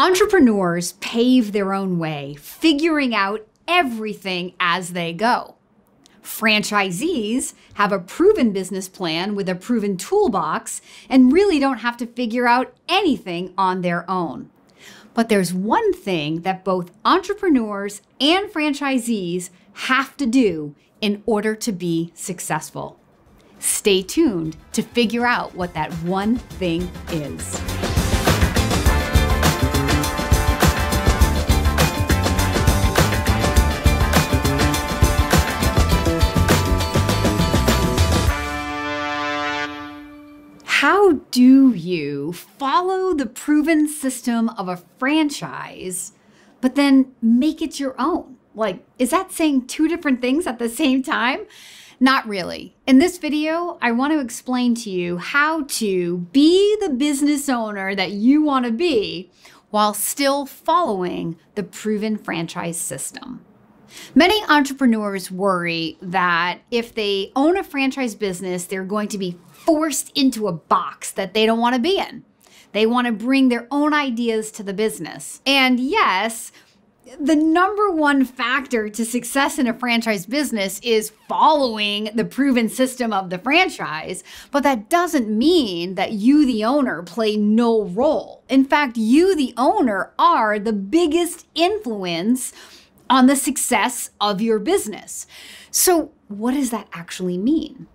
Entrepreneurs pave their own way, figuring out everything as they go. Franchisees have a proven business plan with a proven toolbox and really don't have to figure out anything on their own. But there's one thing that both entrepreneurs and franchisees have to do in order to be successful. Stay tuned to figure out what that one thing is. How do you follow the proven system of a franchise, but then make it your own? Like, is that saying two different things at the same time? Not really. In this video, I want to explain to you how to be the business owner that you want to be while still following the proven franchise system. Many entrepreneurs worry that if they own a franchise business, they're going to be forced into a box that they don't want to be in. They want to bring their own ideas to the business. And yes, the number one factor to success in a franchise business is following the proven system of the franchise, but that doesn't mean that you, the owner, play no role. In fact, you, the owner, are the biggest influence on the success of your business. So what does that actually mean?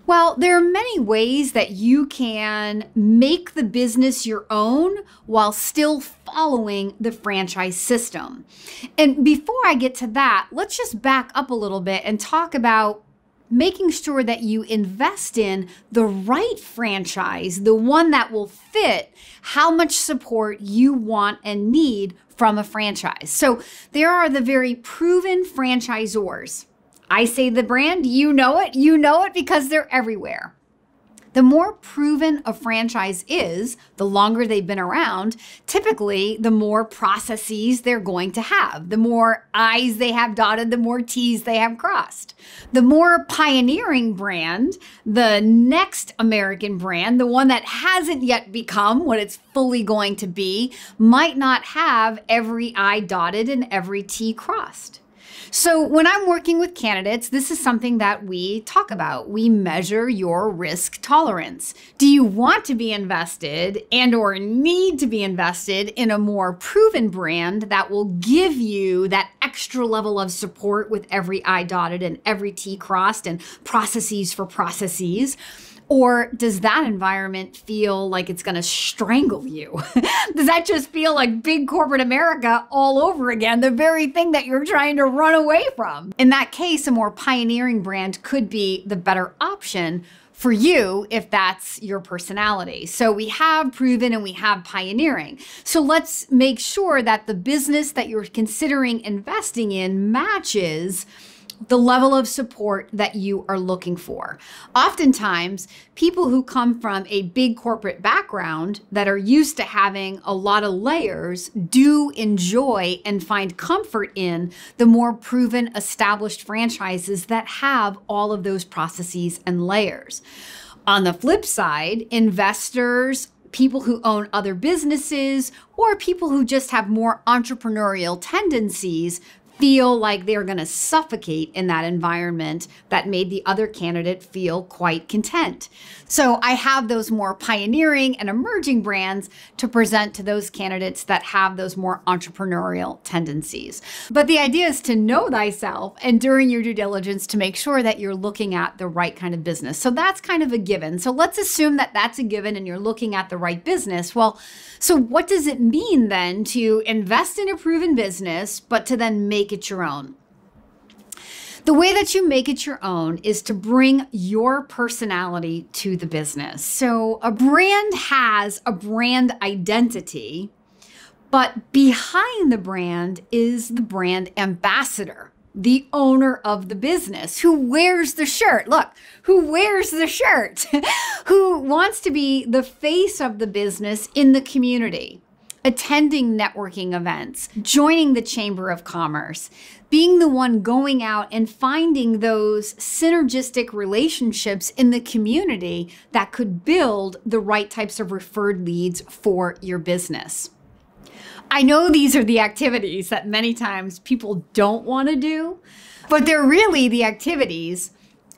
Well, there are many ways that you can make the business your own while still following the franchise system. And before I get to that, let's just back up a little bit and talk about making sure that you invest in the right franchise, the one that will fit how much support you want and need from a franchise. So there are the very proven franchisors. I say the brand, you know it because they're everywhere. The more proven a franchise is, the longer they've been around, typically the more processes they're going to have. The more I's they have dotted, the more T's they have crossed. The more pioneering brand, the next American brand, the one that hasn't yet become what it's fully going to be, might not have every I dotted and every T crossed. So when I'm working with candidates, this is something that we talk about. We measure your risk tolerance. Do you want to be invested and/or need to be invested in a more proven brand that will give you that extra level of support with every I dotted and every T crossed and processes for processes? Or does that environment feel like it's going to strangle you? Does that just feel like big corporate America all over again, the very thing that you're trying to run away from? In that case, a more pioneering brand could be the better option for you if that's your personality. So we have proven and we have pioneering. So let's make sure that the business that you're considering investing in matches the level of support that you are looking for. Oftentimes, people who come from a big corporate background that are used to having a lot of layers do enjoy and find comfort in the more proven, established franchises that have all of those processes and layers. On the flip side, investors, people who own other businesses, or people who just have more entrepreneurial tendencies feel like they're going to suffocate in that environment that made the other candidate feel quite content. So I have those more pioneering and emerging brands to present to those candidates that have those more entrepreneurial tendencies. But the idea is to know thyself and during your due diligence to make sure that you're looking at the right kind of business. So that's kind of a given. So let's assume that that's a given and you're looking at the right business. Well, so what does it mean then to invest in a proven business, but to then make it your own? The way that you make it your own is to bring your personality to the business. So a brand has a brand identity, but behind the brand is the brand ambassador, the owner of the business, who wears the shirt. Look, who wears the shirt, who wants to be the face of the business in the community, attending networking events, joining the Chamber of Commerce, being the one going out and finding those synergistic relationships in the community that could build the right types of referred leads for your business. I know these are the activities that many times people don't want to do, but they're really the activities,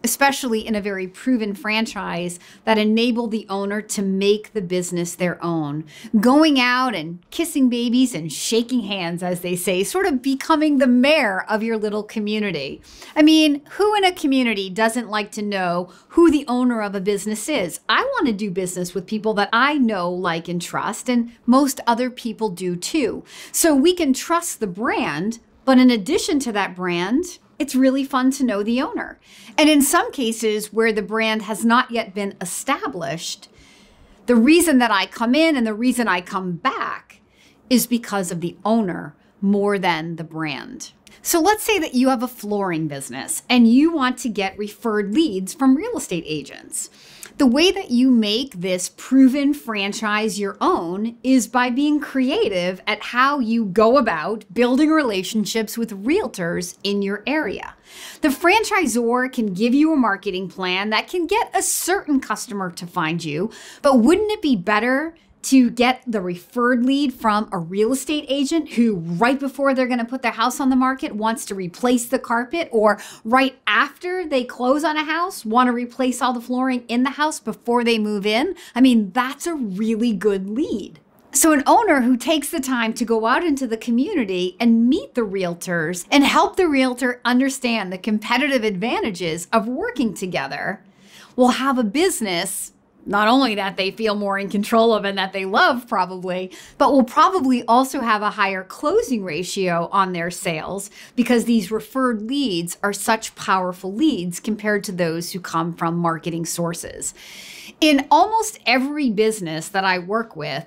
especially in a very proven franchise, that enable the owner to make the business their own. Going out and kissing babies and shaking hands, as they say, sort of becoming the mayor of your little community. I mean, who in a community doesn't like to know who the owner of a business is? I want to do business with people that I know, like, and trust, and most other people do too. So we can trust the brand, but in addition to that brand, it's really fun to know the owner. And in some cases where the brand has not yet been established, the reason that I come in and the reason I come back is because of the owner more than the brand. So let's say that you have a flooring business and you want to get referred leads from real estate agents. The way that you make this proven franchise your own is by being creative at how you go about building relationships with realtors in your area. The franchisor can give you a marketing plan that can get a certain customer to find you, but wouldn't it be better to get the referred lead from a real estate agent who right before they're going to put their house on the market wants to replace the carpet, or right after they close on a house want to replace all the flooring in the house before they move in? I mean, that's a really good lead. So an owner who takes the time to go out into the community and meet the realtors and help the realtor understand the competitive advantages of working together will have a business not only that they feel more in control of and that they love probably, but will probably also have a higher closing ratio on their sales because these referred leads are such powerful leads compared to those who come from marketing sources. In almost every business that I work with,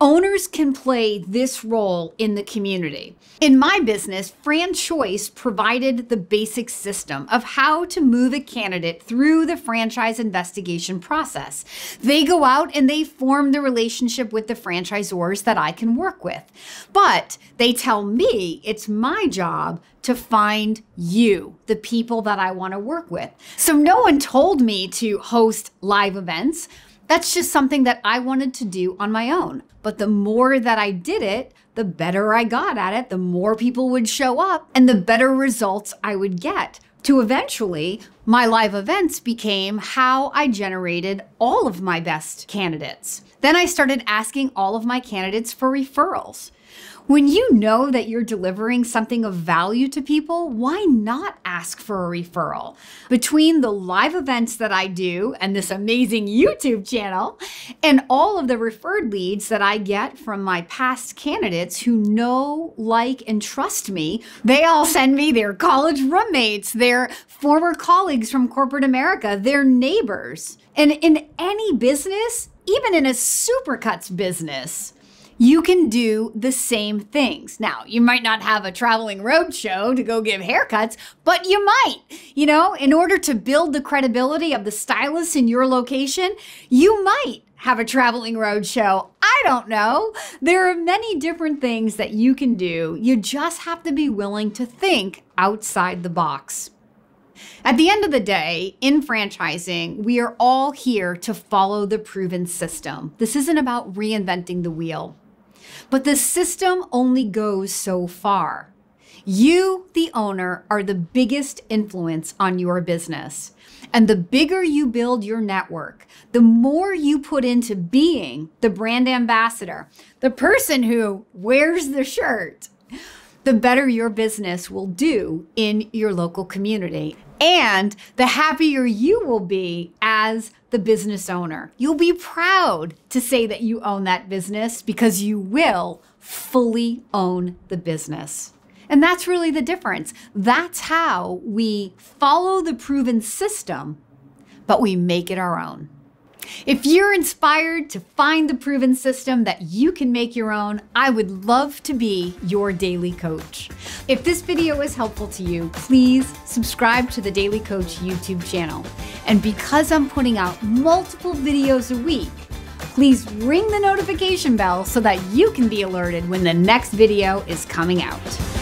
owners can play this role in the community. In my business, Fran Choice provided the basic system of how to move a candidate through the franchise investigation process. They go out and they form the relationship with the franchisors that I can work with. But they tell me it's my job to find you, the people that I want to work with. So no one told me to host live events. That's just something that I wanted to do on my own. But the more that I did it, the better I got at it, the more people would show up and the better results I would get. To eventually, my live events became how I generated all of my best candidates. Then I started asking all of my candidates for referrals. When you know that you're delivering something of value to people, why not ask for a referral? Between the live events that I do and this amazing YouTube channel and all of the referred leads that I get from my past candidates who know, like, and trust me, they all send me their college roommates, their former colleagues from corporate America, their neighbors. And in any business, even in a supercuts business, you can do the same things. Now, you might not have a traveling roadshow to go give haircuts, but you might. You know, in order to build the credibility of the stylist in your location, you might have a traveling roadshow. I don't know. There are many different things that you can do. You just have to be willing to think outside the box. At the end of the day, in franchising, we are all here to follow the proven system. This isn't about reinventing the wheel. But the system only goes so far. You, the owner, are the biggest influence on your business. And the bigger you build your network, the more you put into being the brand ambassador, the person who wears the shirt, the better your business will do in your local community. And the happier you will be as the business owner. You'll be proud to say that you own that business because you will fully own the business. And that's really the difference. That's how we follow the proven system, but we make it our own. If you're inspired to find the proven system that you can make your own, I would love to be your daily coach. If this video is helpful to you, please subscribe to the Daily Coach YouTube channel. And because I'm putting out multiple videos a week, please ring the notification bell so that you can be alerted when the next video is coming out.